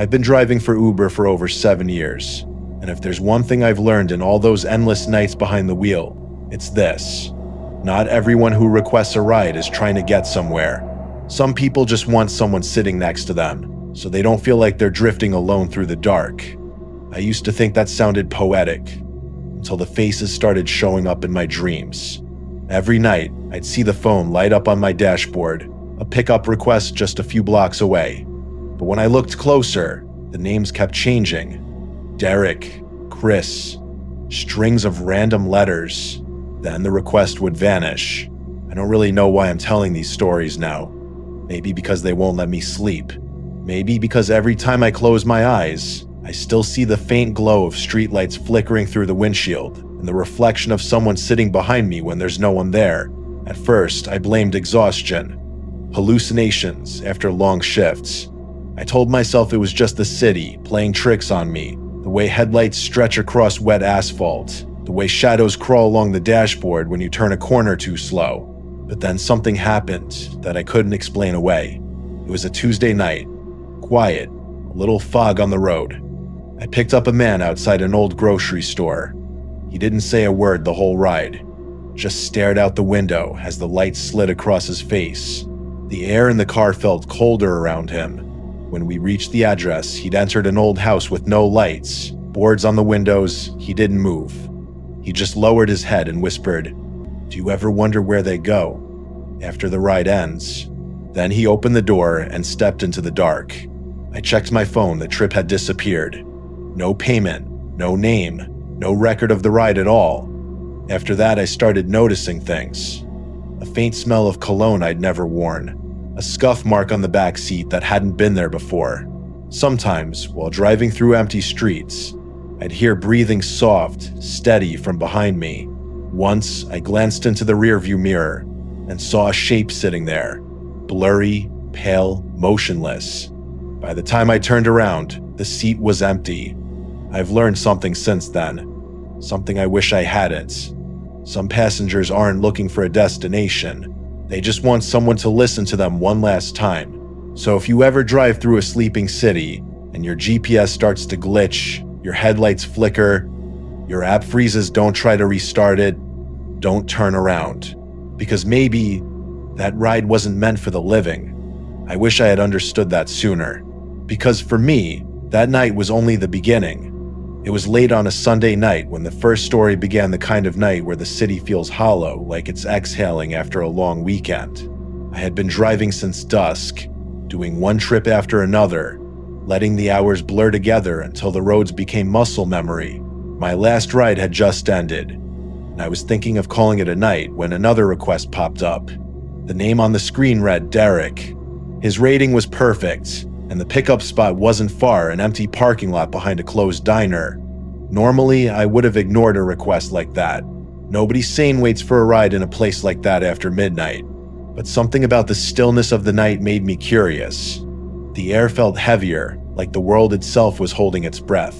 I've been driving for Uber for over 7 years, and if there's one thing I've learned in all those endless nights behind the wheel, it's this. Not everyone who requests a ride is trying to get somewhere. Some people just want someone sitting next to them, so they don't feel like they're drifting alone through the dark. I used to think that sounded poetic, until the faces started showing up in my dreams. Every night, I'd see the phone light up on my dashboard, a pickup request just a few blocks away. But when I looked closer, the names kept changing. Derek, Chris, strings of random letters. Then the request would vanish. I don't really know why I'm telling these stories now. Maybe because they won't let me sleep. Maybe because every time I close my eyes, I still see the faint glow of streetlights flickering through the windshield and the reflection of someone sitting behind me when there's no one there. At first, I blamed exhaustion, hallucinations after long shifts. I told myself it was just the city playing tricks on me, the way headlights stretch across wet asphalt, the way shadows crawl along the dashboard when you turn a corner too slow. But then something happened that I couldn't explain away. It was a Tuesday night, quiet, a little fog on the road. I picked up a man outside an old grocery store. He didn't say a word the whole ride, just stared out the window as the light slid across his face. The air in the car felt colder around him. When we reached the address, he'd entered an old house with no lights, boards on the windows. He didn't move. He just lowered his head and whispered, "Do you ever wonder where they go after the ride ends?" Then he opened the door and stepped into the dark. I checked my phone. The trip had disappeared. No payment, no name, no record of the ride at all. After that, I started noticing things. A faint smell of cologne I'd never worn. A scuff mark on the back seat that hadn't been there before. Sometimes, while driving through empty streets, I'd hear breathing soft, steady from behind me. Once, I glanced into the rearview mirror and saw a shape sitting there, blurry, pale, motionless. By the time I turned around, the seat was empty. I've learned something since then, something I wish I hadn't. Some passengers aren't looking for a destination. They just want someone to listen to them one last time. So if you ever drive through a sleeping city and your GPS starts to glitch, your headlights flicker, your app freezes, don't try to restart it, don't turn around. Because maybe that ride wasn't meant for the living. I wish I had understood that sooner. Because for me, that night was only the beginning. It was late on a Sunday night when the first story began, the kind of night where the city feels hollow, like it's exhaling after a long weekend. I had been driving since dusk, doing one trip after another, letting the hours blur together until the roads became muscle memory. My last ride had just ended, and I was thinking of calling it a night when another request popped up. The name on the screen read Derek. His rating was perfect, and the pickup spot wasn't far, an empty parking lot behind a closed diner. Normally, I would have ignored a request like that. Nobody sane waits for a ride in a place like that after midnight. But something about the stillness of the night made me curious. The air felt heavier, like the world itself was holding its breath.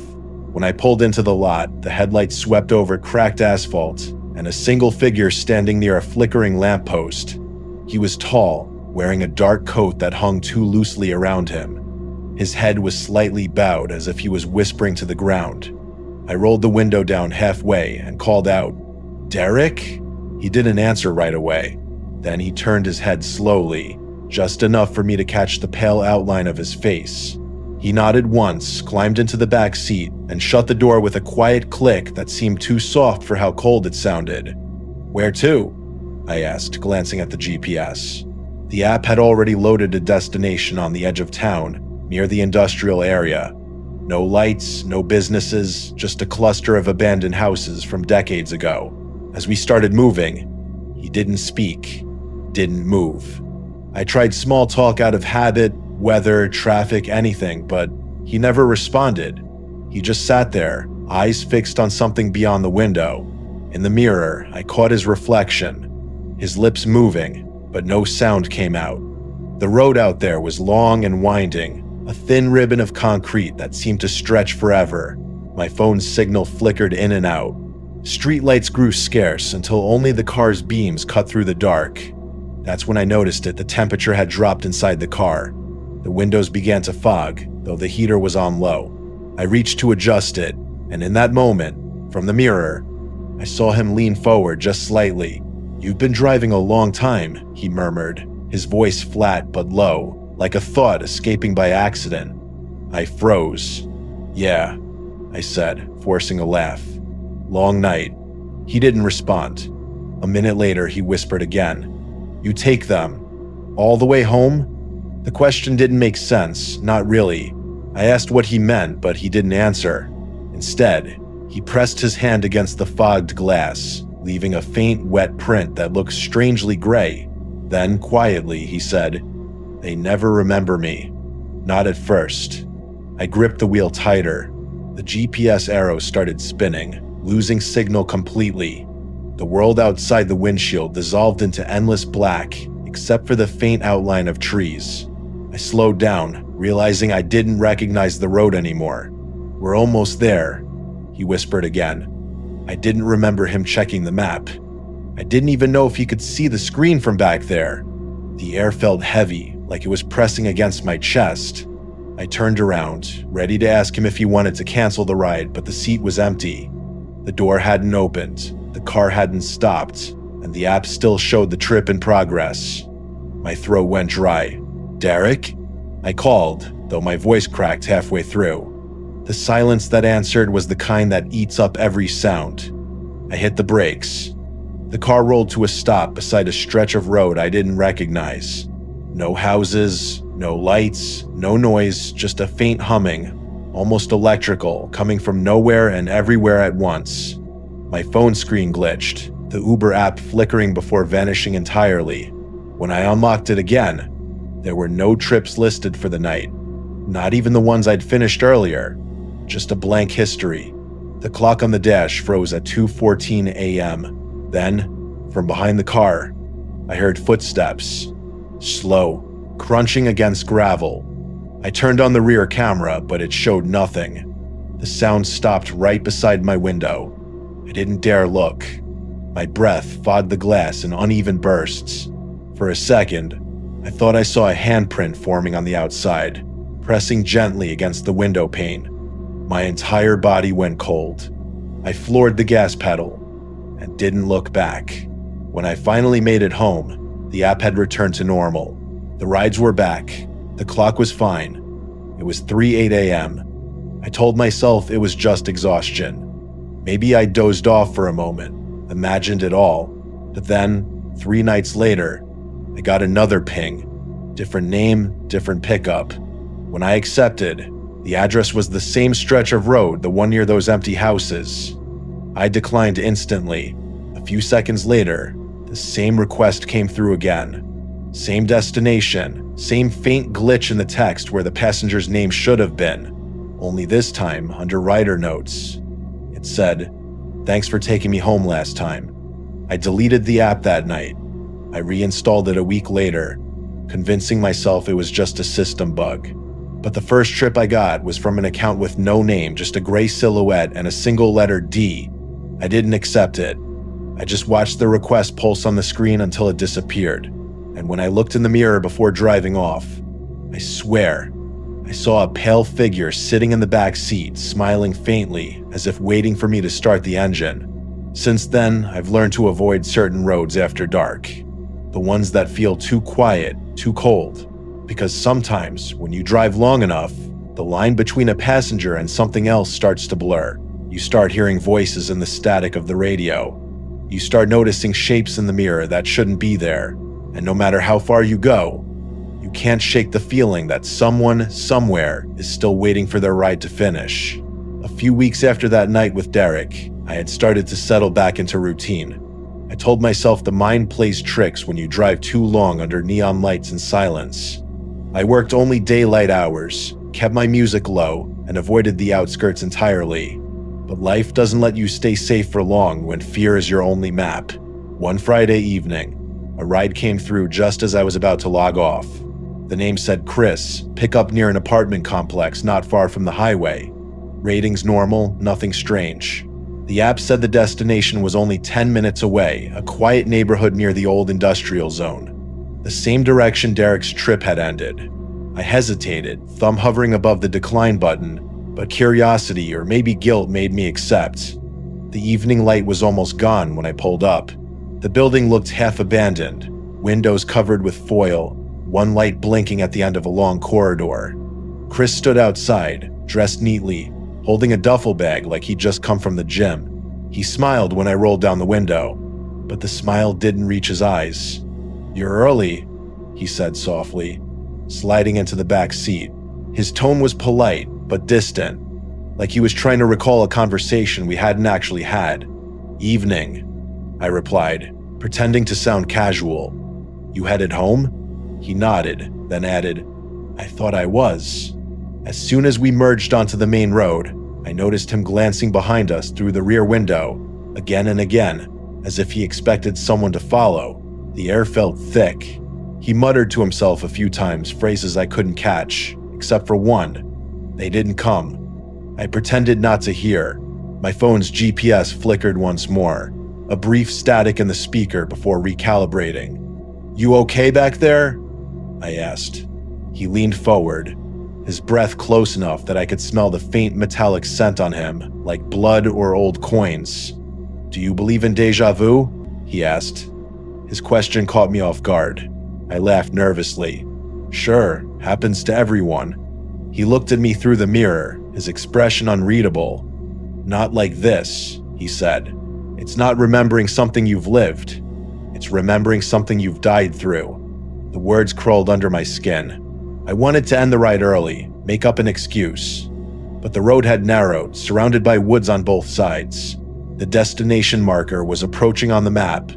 When I pulled into the lot, the headlights swept over cracked asphalt, and a single figure standing near a flickering lamppost. He was tall, wearing a dark coat that hung too loosely around him. His head was slightly bowed as if he was whispering to the ground. I rolled the window down halfway and called out, "Derek?" He didn't answer right away. Then he turned his head slowly, just enough for me to catch the pale outline of his face. He nodded once, climbed into the back seat, and shut the door with a quiet click that seemed too soft for how cold it sounded. "Where to?" I asked, glancing at the GPS. The app had already loaded a destination on the edge of town, near the industrial area. No lights, no businesses, just a cluster of abandoned houses from decades ago. As we started moving, he didn't speak, didn't move. I tried small talk out of habit, weather, traffic, anything, but he never responded. He just sat there, eyes fixed on something beyond the window. In the mirror, I caught his reflection, his lips moving, but no sound came out. The road out there was long and winding, a thin ribbon of concrete that seemed to stretch forever. My phone's signal flickered in and out. Streetlights grew scarce until only the car's beams cut through the dark. That's when I noticed it. The temperature had dropped inside the car. The windows began to fog, though the heater was on low. I reached to adjust it, and in that moment, from the mirror, I saw him lean forward just slightly. "You've been driving a long time," he murmured, his voice flat but low, like a thought escaping by accident. I froze. "Yeah," I said, forcing a laugh. "Long night." He didn't respond. A minute later, he whispered again, "You take them all the way home?" The question didn't make sense, not really. I asked what he meant, but he didn't answer. Instead, he pressed his hand against the fogged glass, leaving a faint, wet print that looked strangely gray. Then, quietly, he said, "They never remember me. Not at first." I gripped the wheel tighter. The GPS arrow started spinning, losing signal completely. The world outside the windshield dissolved into endless black, except for the faint outline of trees. I slowed down, realizing I didn't recognize the road anymore. "We're almost there," he whispered again. I didn't remember him checking the map. I didn't even know if he could see the screen from back there. The air felt heavy, like it was pressing against my chest. I turned around, ready to ask him if he wanted to cancel the ride, but the seat was empty. The door hadn't opened, the car hadn't stopped, and the app still showed the trip in progress. My throat went dry. "Derek?" I called, though my voice cracked halfway through. The silence that answered was the kind that eats up every sound. I hit the brakes. The car rolled to a stop beside a stretch of road I didn't recognize. No houses, no lights, no noise, just a faint humming, almost electrical, coming from nowhere and everywhere at once. My phone screen glitched, the Uber app flickering before vanishing entirely. When I unlocked it again, there were no trips listed for the night, not even the ones I'd finished earlier, just a blank history. The clock on the dash froze at 2:14 a.m. Then, from behind the car, I heard footsteps, slow, crunching against gravel. I turned on the rear camera, but it showed nothing. The sound stopped right beside my window. I didn't dare look. My breath fogged the glass in uneven bursts. For a second, I thought I saw a handprint forming on the outside, pressing gently against the window pane. My entire body went cold. I floored the gas pedal and didn't look back. When I finally made it home, the app had returned to normal. The rides were back. The clock was fine. It was 3:08 a.m. I told myself it was just exhaustion. Maybe I dozed off for a moment, imagined it all. But then, 3 nights later, I got another ping. Different name, different pickup. When I accepted, the address was the same stretch of road, the one near those empty houses. I declined instantly. A few seconds later, the same request came through again. Same destination, same faint glitch in the text where the passenger's name should have been. Only this time, under rider notes, it said, "Thanks for taking me home last time." I deleted the app that night. I reinstalled it a week later, convincing myself it was just a system bug. But the first trip I got was from an account with no name, just a gray silhouette and a single letter D. I didn't accept it. I just watched the request pulse on the screen until it disappeared. And when I looked in the mirror before driving off, I swear, I saw a pale figure sitting in the back seat, smiling faintly, as if waiting for me to start the engine. Since then, I've learned to avoid certain roads after dark. The ones that feel too quiet, too cold. Because sometimes, when you drive long enough, the line between a passenger and something else starts to blur. You start hearing voices in the static of the radio. You start noticing shapes in the mirror that shouldn't be there. And no matter how far you go, you can't shake the feeling that someone, somewhere, is still waiting for their ride to finish. A few weeks after that night with Derek, I had started to settle back into routine. I told myself the mind plays tricks when you drive too long under neon lights and silence. I worked only daylight hours, kept my music low, and avoided the outskirts entirely. But life doesn't let you stay safe for long when fear is your only map. One Friday evening, a ride came through just as I was about to log off. The name said Chris, pick up near an apartment complex not far from the highway. Ratings normal, nothing strange. The app said the destination was only 10 minutes away, a quiet neighborhood near the old industrial zone. The same direction Derek's trip had ended. I hesitated, thumb hovering above the decline button, but curiosity or maybe guilt made me accept. The evening light was almost gone when I pulled up. The building looked half abandoned, windows covered with foil, one light blinking at the end of a long corridor. Chris stood outside, dressed neatly, holding a duffel bag like he'd just come from the gym. He smiled when I rolled down the window, but the smile didn't reach his eyes. "You're early," he said softly, sliding into the back seat. His tone was polite, but distant, like he was trying to recall a conversation we hadn't actually had. "Evening," I replied, pretending to sound casual. "You headed home?" He nodded, then added, "I thought I was." As soon as we merged onto the main road, I noticed him glancing behind us through the rear window, again and again, as if he expected someone to follow. The air felt thick. He muttered to himself a few times, phrases I couldn't catch, except for one. They didn't come. I pretended not to hear. My phone's GPS flickered once more, a brief static in the speaker before recalibrating. "You okay back there?" I asked. He leaned forward, his breath close enough that I could smell the faint metallic scent on him, like blood or old coins. "Do you believe in déjà vu?" he asked. His question caught me off guard. I laughed nervously. "Sure, happens to everyone." He looked at me through the mirror, his expression unreadable. "Not like this," he said. "It's not remembering something you've lived. It's remembering something you've died through." The words crawled under my skin. I wanted to end the ride early, make up an excuse. But the road had narrowed, surrounded by woods on both sides. The destination marker was approaching on the map,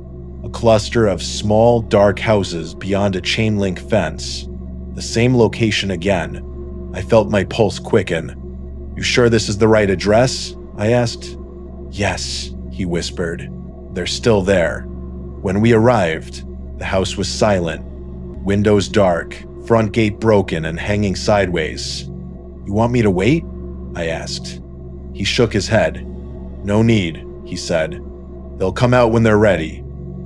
a cluster of small, dark houses beyond a chain-link fence. The same location again. I felt my pulse quicken. "You sure this is the right address?" I asked. "Yes," he whispered. "They're still there." When we arrived, the house was silent. Windows dark, front gate broken and hanging sideways. "You want me to wait?" I asked. He shook his head. "No need," he said. "They'll come out when they're ready."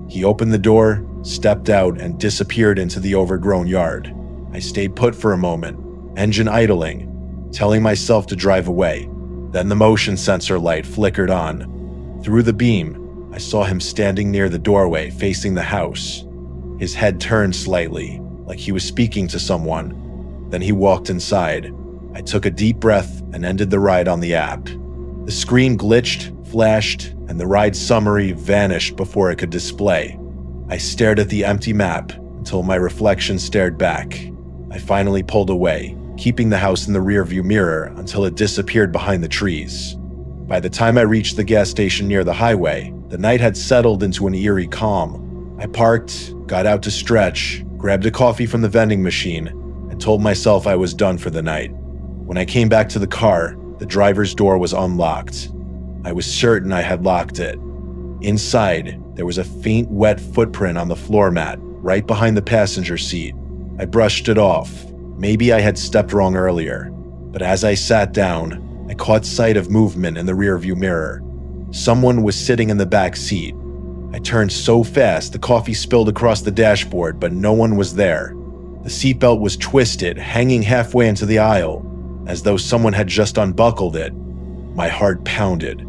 He opened the door, stepped out, and disappeared into the overgrown yard. I stayed put for a moment, engine idling, telling myself to drive away. Then the motion sensor light flickered on. Through the beam, I saw him standing near the doorway facing the house. His head turned slightly, like he was speaking to someone. Then he walked inside. I took a deep breath and ended the ride on the app. The screen glitched, flashed, and the ride summary vanished before it could display. I stared at the empty map until my reflection stared back. I finally pulled away, keeping the house in the rearview mirror until it disappeared behind the trees. By the time I reached the gas station near the highway, the night had settled into an eerie calm. I parked, got out to stretch, grabbed a coffee from the vending machine, and told myself I was done for the night. When I came back to the car, the driver's door was unlocked. I was certain I had locked it. Inside, there was a faint wet footprint on the floor mat, right behind the passenger seat. I brushed it off. Maybe I had stepped wrong earlier. But as I sat down, I caught sight of movement in the rearview mirror. Someone was sitting in the back seat. I turned so fast the coffee spilled across the dashboard, but no one was there. The seatbelt was twisted, hanging halfway into the aisle, as though someone had just unbuckled it. My heart pounded.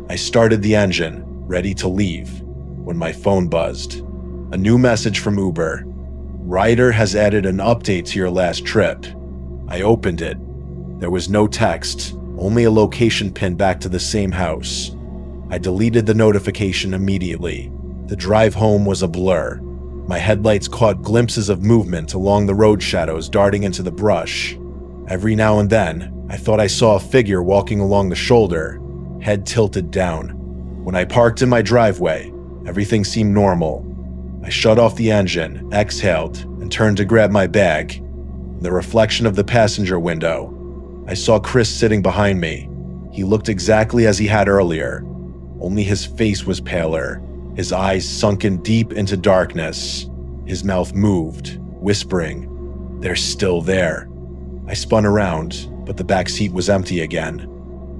I started the engine, ready to leave, when my phone buzzed. A new message from Uber. "Rider has added an update to your last trip." I opened it. There was no text, only a location pin back to the same house. I deleted the notification immediately. The drive home was a blur. My headlights caught glimpses of movement along the road shadows darting into the brush. Every now and then, I thought I saw a figure walking along the shoulder, head tilted down. When I parked in my driveway, everything seemed normal. I shut off the engine, exhaled, and turned to grab my bag. In the reflection of the passenger window, I saw Chris sitting behind me. He looked exactly as he had earlier, only his face was paler, his eyes sunken deep into darkness. His mouth moved, whispering, "They're still there." I spun around, but the back seat was empty again.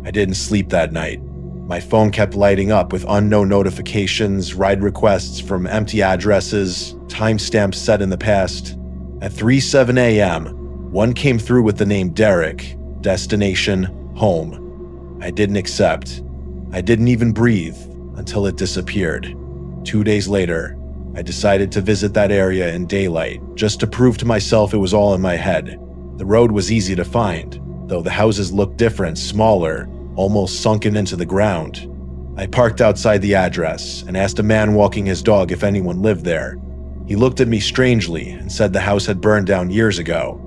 I didn't sleep that night. My phone kept lighting up with unknown notifications, ride requests from empty addresses, timestamps set in the past. At 3:07 a.m., One came through with the name Derek, destination, home. I didn't accept. I didn't even breathe until it disappeared. 2 days later, I decided to visit that area in daylight just to prove to myself it was all in my head. The road was easy to find, though the houses looked different, smaller, almost sunken into the ground. I parked outside the address and asked a man walking his dog if anyone lived there. He looked at me strangely and said the house had burned down years ago.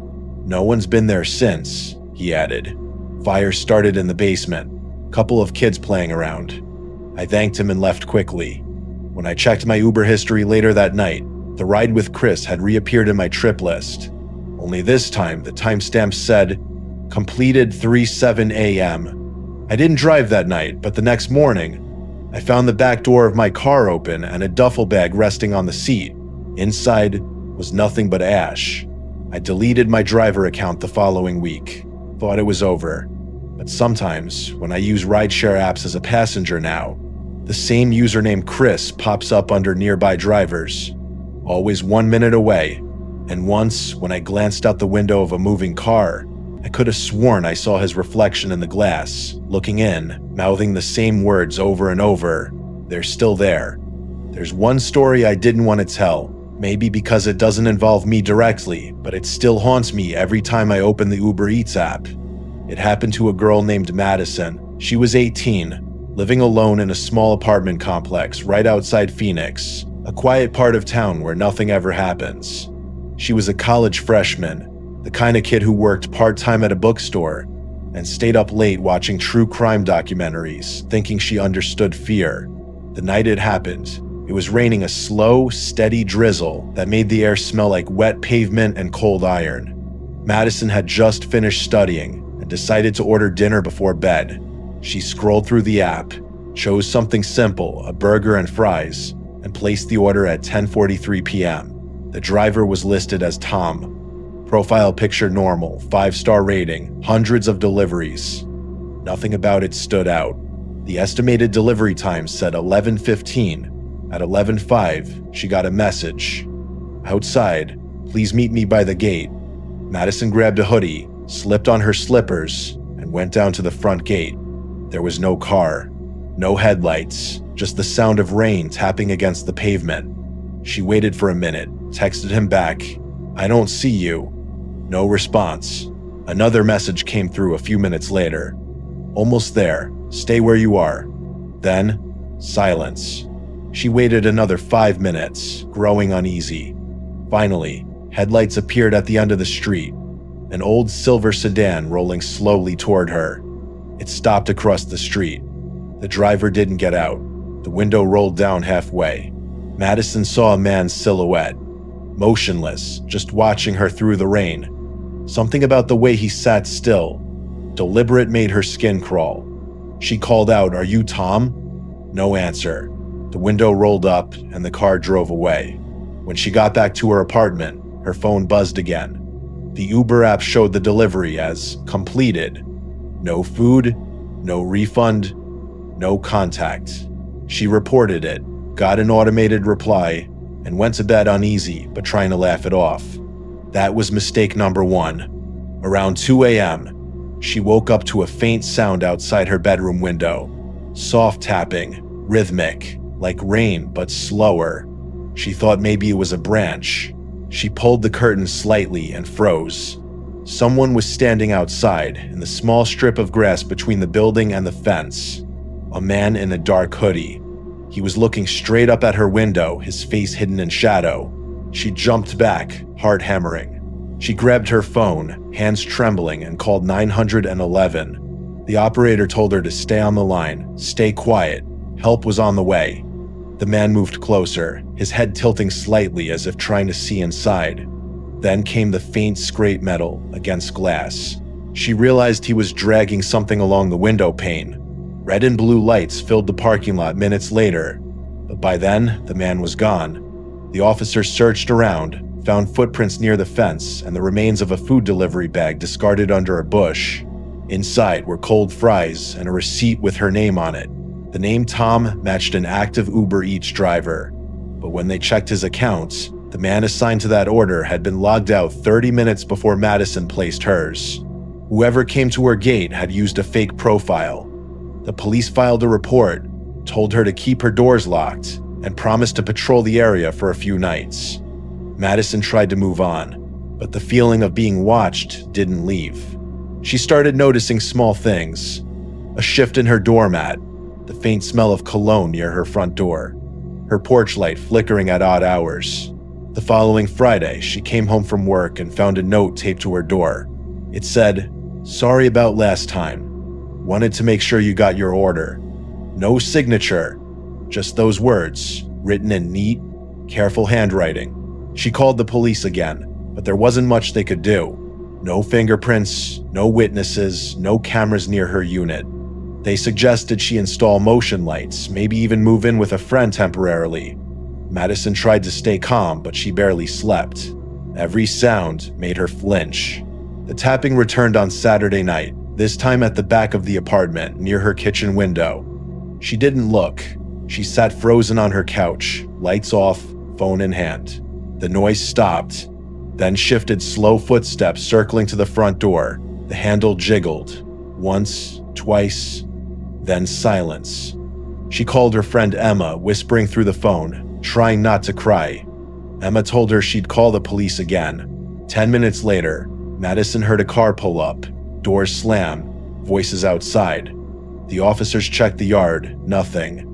No one's been there since, he added. Fire started in the basement, couple of kids playing around. I thanked him and left quickly. When I checked my Uber history later that night, the ride with Chris had reappeared in my trip list. Only this time, the timestamp said, completed 3:07 a.m. I didn't drive that night, but the next morning, I found the back door of my car open and a duffel bag resting on the seat. Inside was nothing but ash. I deleted my driver account the following week. Thought it was over. But sometimes, when I use rideshare apps as a passenger now, the same username Chris pops up under nearby drivers, always 1 minute away. And once, when I glanced out the window of a moving car, I could have sworn I saw his reflection in the glass, looking in, mouthing the same words over and over. They're still there. There's one story I didn't want to tell, maybe because it doesn't involve me directly, but it still haunts me every time I open the Uber Eats app. It happened to a girl named Madison. She was 18, living alone in a small apartment complex right outside Phoenix, a quiet part of town where nothing ever happens. She was a college freshman, the kind of kid who worked part-time at a bookstore and stayed up late watching true crime documentaries, thinking she understood fear. The night it happened, it was raining a slow, steady drizzle that made the air smell like wet pavement and cold iron. Madison had just finished studying and decided to order dinner before bed. She scrolled through the app, chose something simple, a burger and fries, and placed the order at 10:43 p.m. The driver was listed as Tom. Profile picture normal, 5-star rating, hundreds of deliveries. Nothing about it stood out. The estimated delivery time said 11:15. At 11:05, she got a message. Outside, please meet me by the gate. Madison grabbed a hoodie, slipped on her slippers, and went down to the front gate. There was no car, no headlights, just the sound of rain tapping against the pavement. She waited for a minute, texted him back, "I don't see you." No response. Another message came through a few minutes later. "Almost there. Stay where you are." Then, silence. She waited another 5 minutes, growing uneasy. Finally, headlights appeared at the end of the street, an old silver sedan rolling slowly toward her. It stopped across the street. The driver didn't get out. The window rolled down halfway. Madison saw a man's silhouette, motionless, just watching her through the rain. Something about the way he sat still, deliberate, made her skin crawl. She called out, "Are you Tom?" No answer. The window rolled up and the car drove away. When she got back to her apartment, her phone buzzed again. The Uber app showed the delivery as completed. No food, no refund, no contact. She reported it, got an automated reply, and went to bed uneasy but trying to laugh it off. That was mistake number 1. Around 2 a.m., she woke up to a faint sound outside her bedroom window. Soft tapping, rhythmic, like rain but slower. She thought maybe it was a branch. She pulled the curtain slightly and froze. Someone was standing outside in the small strip of grass between the building and the fence. A man in a dark hoodie. He was looking straight up at her window, his face hidden in shadow. She jumped back, heart hammering. She grabbed her phone, hands trembling, and called 911. The operator told her to stay on the line, stay quiet. Help was on the way. The man moved closer, his head tilting slightly as if trying to see inside. Then came the faint scrape metal against glass. She realized he was dragging something along the window pane. Red and blue lights filled the parking lot minutes later, but by then, the man was gone. The officer searched around, found footprints near the fence and the remains of a food delivery bag discarded under a bush. Inside were cold fries and a receipt with her name on it. The name Tom matched an active Uber Eats driver, but when they checked his accounts, The man assigned to that order had been logged out 30 minutes before Madison placed hers. Whoever came to her gate had used a fake profile. The police filed a report, told her to keep her doors locked, and promised to patrol the area for a few nights. Madison tried to move on, but the feeling of being watched didn't leave. She started noticing small things: a shift in her doormat, the faint smell of cologne near her front door, her porch light flickering at odd hours. The following Friday, she came home from work and found a note taped to her door. It said, "Sorry about last time. Wanted to make sure you got your order." No signature, just those words, written in neat, careful handwriting. She called the police again, but there wasn't much they could do. No fingerprints, no witnesses, no cameras near her unit. They suggested she install motion lights, maybe even move in with a friend temporarily. Madison tried to stay calm, but she barely slept. Every sound made her flinch. The tapping returned on Saturday night, this time at the back of the apartment, near her kitchen window. She didn't look. She sat frozen on her couch, lights off, phone in hand. The noise stopped, then shifted slow footsteps circling to the front door. The handle jiggled. Once, twice, then silence. She called her friend Emma, whispering through the phone, trying not to cry. Emma told her she'd call the police again. 10 minutes later, Madison heard a car pull up, doors slam, voices outside. The officers checked the yard, nothing.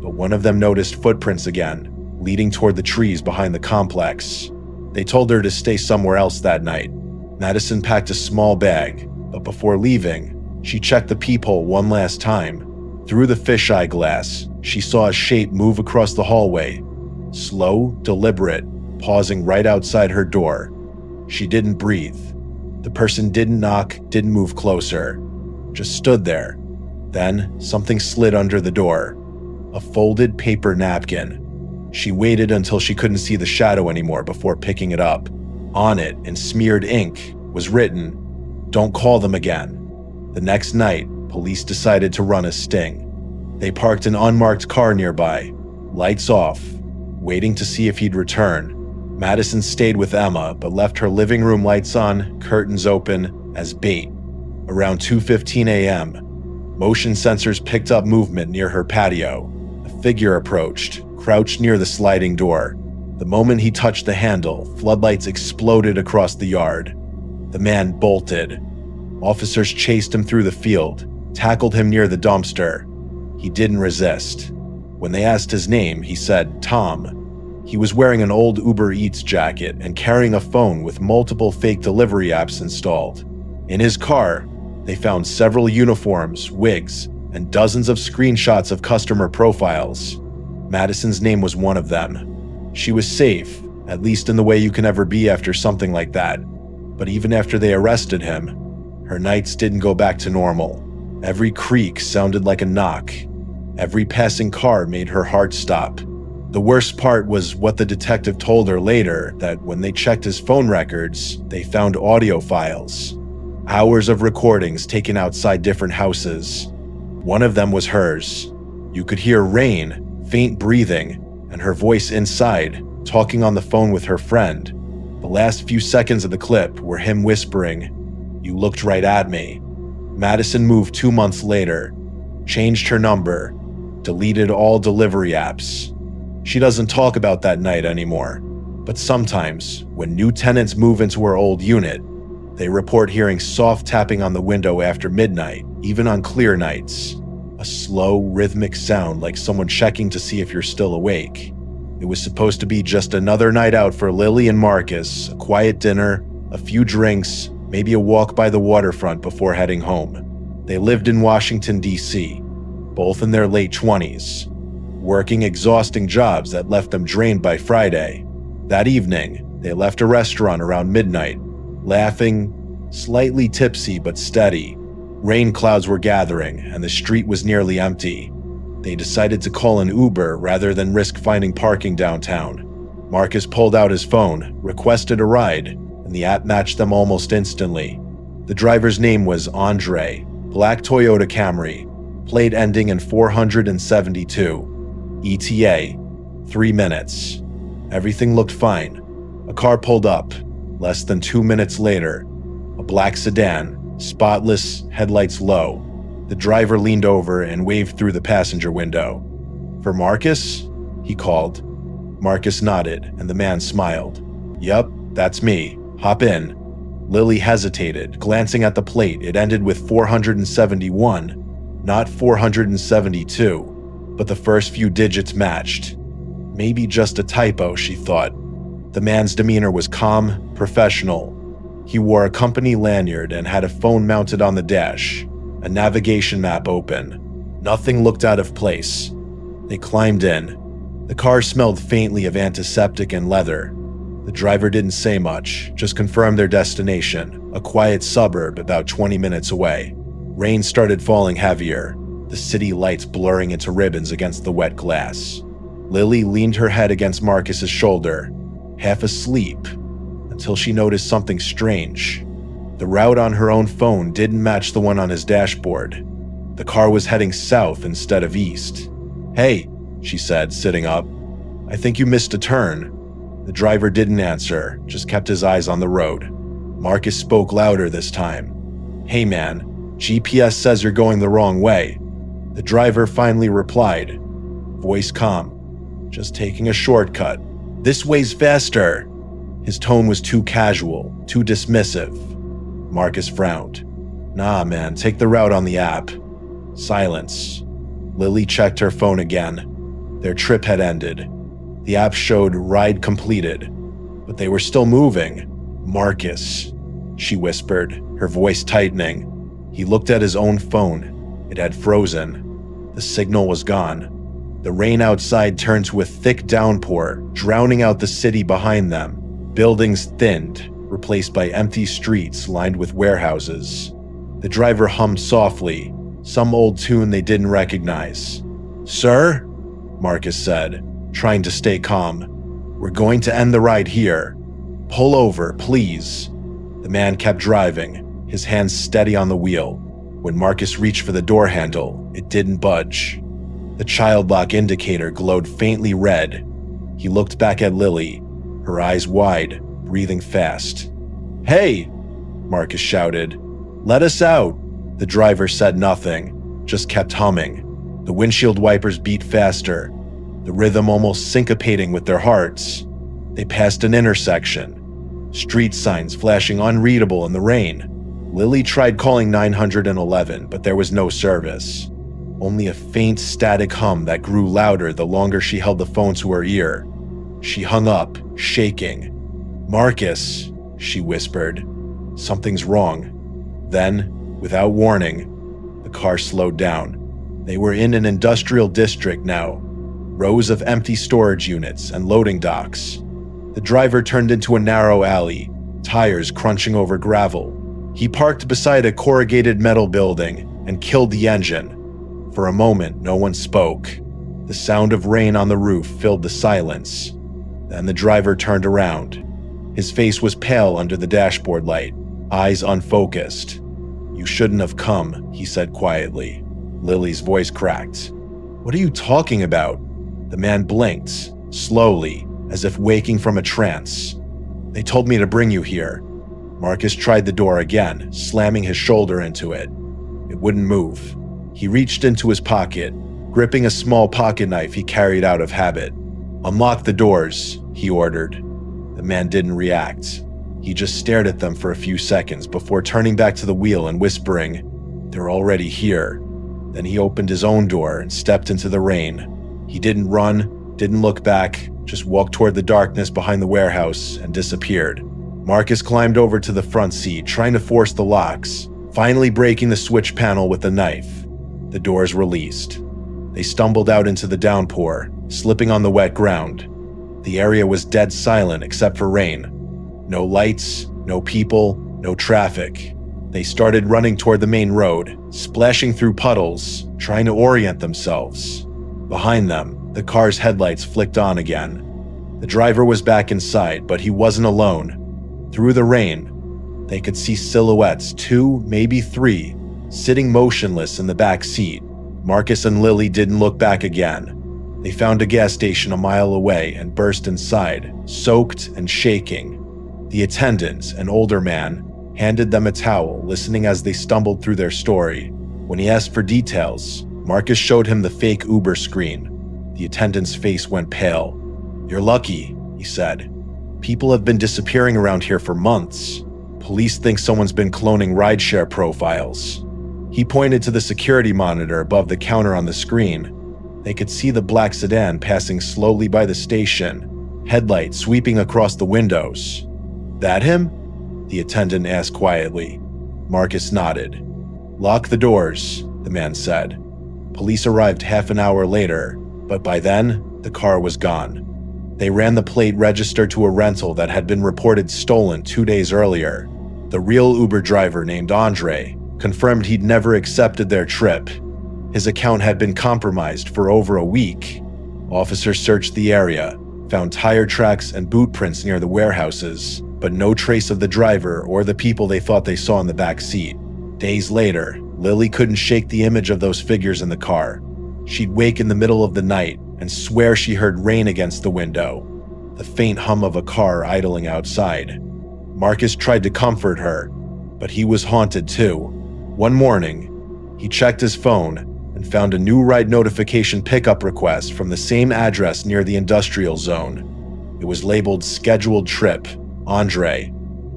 But one of them noticed footprints again, leading toward the trees behind the complex. They told her to stay somewhere else that night. Madison packed a small bag, but before leaving, she checked the peephole one last time. Through the fisheye glass, she saw a shape move across the hallway. Slow, deliberate, pausing right outside her door. She didn't breathe. The person didn't knock, didn't move closer. Just stood there. Then, something slid under the door. A folded paper napkin. She waited until she couldn't see the shadow anymore before picking it up. On it, in smeared ink, was written, "Don't call them again." The next night, police decided to run a sting. They parked an unmarked car nearby, lights off, waiting to see if he'd return. Madison stayed with Emma, but left her living room lights on, curtains open, as bait. Around 2:15 a.m., motion sensors picked up movement near her patio. A figure approached, crouched near the sliding door. The moment he touched the handle, floodlights exploded across the yard. The man bolted. Officers chased him through the field, tackled him near the dumpster. He didn't resist. When they asked his name, he said, "Tom." He was wearing an old Uber Eats jacket and carrying a phone with multiple fake delivery apps installed. In his car, they found several uniforms, wigs, and dozens of screenshots of customer profiles. Madison's name was one of them. She was safe, at least in the way you can ever be after something like that. But even after they arrested him, her nights didn't go back to normal. Every creak sounded like a knock. Every passing car made her heart stop. The worst part was what the detective told her later, that when they checked his phone records, they found audio files. Hours of recordings taken outside different houses. One of them was hers. You could hear rain, faint breathing, and her voice inside, talking on the phone with her friend. The last few seconds of the clip were him whispering, "You looked right at me." Madison moved 2 months later, changed her number, deleted all delivery apps. She doesn't talk about that night anymore, but sometimes, when new tenants move into her old unit, they report hearing soft tapping on the window after midnight, even on clear nights. A slow, rhythmic sound like someone checking to see if you're still awake. It was supposed to be just another night out for Lily and Marcus, a quiet dinner, a few drinks, maybe a walk by the waterfront before heading home. They lived in Washington, D.C., both in their late 20s, working exhausting jobs that left them drained by Friday. That evening, they left a restaurant around midnight, laughing, slightly tipsy but steady. Rain clouds were gathering, and the street was nearly empty. They decided to call an Uber rather than risk finding parking downtown. Marcus pulled out his phone, requested a ride, and the app matched them almost instantly. The driver's name was Andre, black Toyota Camry, plate ending in 472. ETA, 3 minutes. Everything looked fine. A car pulled up. Less than 2 minutes later, a black sedan, spotless, headlights low. The driver leaned over and waved through the passenger window. "For Marcus?" he called. Marcus nodded, and the man smiled. "Yup, that's me. Hop in." Lily hesitated, glancing at the plate. It ended with 471, not 472, but the first few digits matched. Maybe just a typo, she thought. The man's demeanor was calm, professional. He wore a company lanyard and had a phone mounted on the dash, a navigation map open. Nothing looked out of place. They climbed in. The car smelled faintly of antiseptic and leather. The driver didn't say much, just confirmed their destination, a quiet suburb about 20 minutes away. Rain started falling heavier, the city lights blurring into ribbons against the wet glass. Lily leaned her head against Marcus's shoulder, half asleep, until she noticed something strange. The route on her own phone didn't match the one on his dashboard. The car was heading south instead of east. "Hey," she said, sitting up. "I think you missed a turn." The driver didn't answer, just kept his eyes on the road. Marcus spoke louder this time. "Hey man, GPS says you're going the wrong way." The driver finally replied, voice calm. "Just taking a shortcut. This way's faster." His tone was too casual, too dismissive. Marcus frowned. "Nah man, take the route on the app." Silence. Lily checked her phone again. Their trip had ended. The app showed ride completed, but they were still moving. "Marcus," she whispered, her voice tightening. He looked at his own phone. It had frozen. The signal was gone. The rain outside turned to a thick downpour, drowning out the city behind them. Buildings thinned, replaced by empty streets lined with warehouses. The driver hummed softly, some old tune they didn't recognize. "Sir?" Marcus said, trying to stay calm. "We're going to end the ride here. Pull over, please." The man kept driving, his hands steady on the wheel. When Marcus reached for the door handle, it didn't budge. The child lock indicator glowed faintly red. He looked back at Lily, her eyes wide, breathing fast. "Hey!" Marcus shouted. "Let us out!" The driver said nothing, just kept humming. The windshield wipers beat faster, the rhythm almost syncopating with their hearts. They passed an intersection, street signs flashing unreadable in the rain. Lily tried calling 911, but there was no service. Only a faint static hum that grew louder the longer she held the phone to her ear. She hung up, shaking. "Marcus," she whispered. "Something's wrong." Then, without warning, the car slowed down. They were in an industrial district now, rows of empty storage units and loading docks. The driver turned into a narrow alley, tires crunching over gravel. He parked beside a corrugated metal building and killed the engine. For a moment, no one spoke. The sound of rain on the roof filled the silence. Then the driver turned around. His face was pale under the dashboard light, eyes unfocused. "You shouldn't have come," he said quietly. Lily's voice cracked. "What are you talking about?" The man blinked, slowly, as if waking from a trance. "They told me to bring you here." Marcus tried the door again, slamming his shoulder into it. It wouldn't move. He reached into his pocket, gripping a small pocket knife he carried out of habit. "Unlock the doors," he ordered. The man didn't react. He just stared at them for a few seconds before turning back to the wheel and whispering, "They're already here." Then he opened his own door and stepped into the rain. He didn't run, didn't look back, just walked toward the darkness behind the warehouse and disappeared. Marcus climbed over to the front seat, trying to force the locks, finally breaking the switch panel with the knife. The doors released. They stumbled out into the downpour, slipping on the wet ground. The area was dead silent except for rain. No lights, no people, no traffic. They started running toward the main road, splashing through puddles, trying to orient themselves. Behind them, the car's headlights flicked on again. The driver was back inside, but he wasn't alone. Through the rain, they could see silhouettes, 2, maybe 3, sitting motionless in the back seat. Marcus and Lily didn't look back again. They found a gas station a mile away and burst inside, soaked and shaking. The attendant, an older man, handed them a towel, listening as they stumbled through their story. When he asked for details, Marcus showed him the fake Uber screen. The attendant's face went pale. "You're lucky," he said. "People have been disappearing around here for months. Police think someone's been cloning rideshare profiles." He pointed to the security monitor above the counter on the screen. They could see the black sedan passing slowly by the station, headlights sweeping across the windows. "That him?" the attendant asked quietly. Marcus nodded. "Lock the doors," the man said. Police arrived half an hour later, but by then, the car was gone. They ran the plate registered to a rental that had been reported stolen 2 days earlier. The real Uber driver, named Andre, confirmed he'd never accepted their trip. His account had been compromised for over a week. Officers searched the area, found tire tracks and boot prints near the warehouses, but no trace of the driver or the people they thought they saw in the back seat. Days later, Lily couldn't shake the image of those figures in the car. She'd wake in the middle of the night and swear she heard rain against the window, the faint hum of a car idling outside. Marcus tried to comfort her, but he was haunted too. One morning, he checked his phone and found a new ride notification pickup request from the same address near the industrial zone. It was labeled Scheduled Trip, Andre.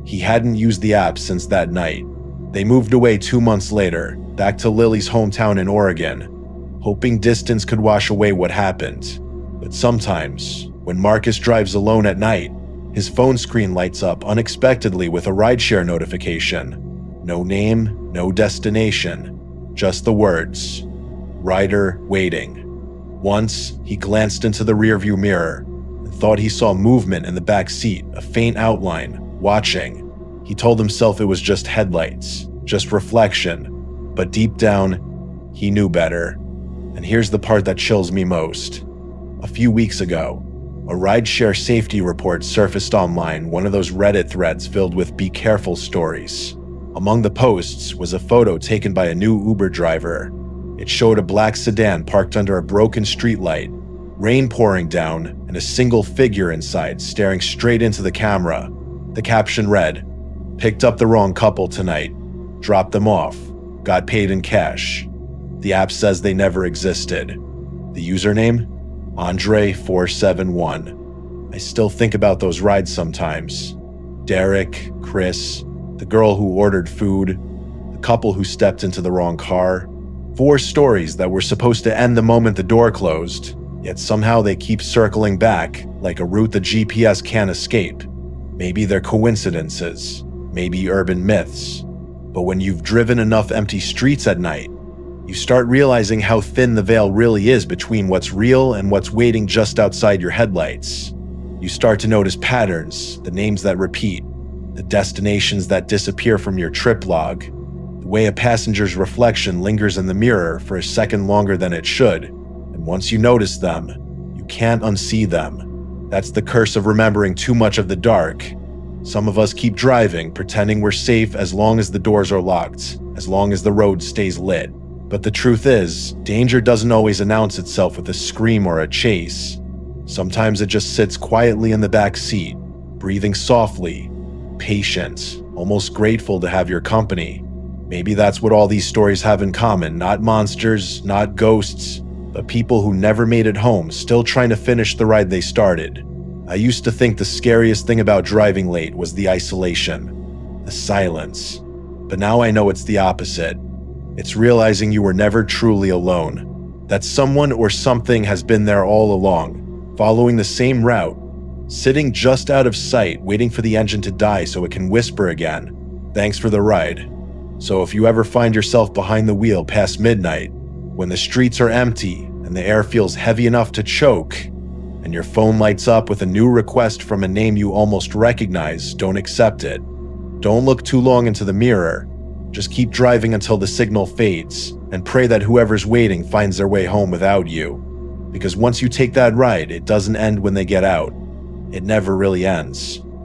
He hadn't used the app since that night. They moved away 2 months later, back to Lily's hometown in Oregon, hoping distance could wash away what happened. But sometimes, when Marcus drives alone at night, his phone screen lights up unexpectedly with a rideshare notification. No name, no destination, just the words, "Rider waiting." Once, he glanced into the rearview mirror and thought he saw movement in the back seat, a faint outline, watching. He told himself it was just headlights, just reflection, but deep down, he knew better. And here's the part that chills me most. A few weeks ago, a rideshare safety report surfaced online, one of those Reddit threads filled with "be careful" stories. Among the posts was a photo taken by a new Uber driver. It showed a black sedan parked under a broken streetlight, rain pouring down, and a single figure inside staring straight into the camera. The caption read, "Picked up the wrong couple tonight. Dropped them off. Got paid in cash." The app says they never existed. The username? Andre471. I still think about those rides sometimes. Derek, Chris, the girl who ordered food, the couple who stepped into the wrong car. 4 stories that were supposed to end the moment the door closed, yet somehow they keep circling back like a route the GPS can't escape. Maybe they're coincidences, maybe urban myths. But when you've driven enough empty streets at night, you start realizing how thin the veil really is between what's real and what's waiting just outside your headlights. You start to notice patterns, the names that repeat, the destinations that disappear from your trip log, the way a passenger's reflection lingers in the mirror for a second longer than it should. And once you notice them, you can't unsee them. That's the curse of remembering too much of the dark. Some of us keep driving, pretending we're safe as long as the doors are locked, as long as the road stays lit. But the truth is, danger doesn't always announce itself with a scream or a chase. Sometimes it just sits quietly in the back seat, breathing softly, patient, almost grateful to have your company. Maybe that's what all these stories have in common, not monsters, not ghosts, but people who never made it home, still trying to finish the ride they started. I used to think the scariest thing about driving late was the isolation, the silence. But now I know it's the opposite. It's realizing you were never truly alone, that someone or something has been there all along, following the same route, sitting just out of sight, waiting for the engine to die so it can whisper again, "Thanks for the ride." So if you ever find yourself behind the wheel past midnight, when the streets are empty and the air feels heavy enough to choke, and your phone lights up with a new request from a name you almost recognize, don't accept it. Don't look too long into the mirror. Just keep driving until the signal fades, and pray that whoever's waiting finds their way home without you. Because once you take that ride, it doesn't end when they get out. It never really ends.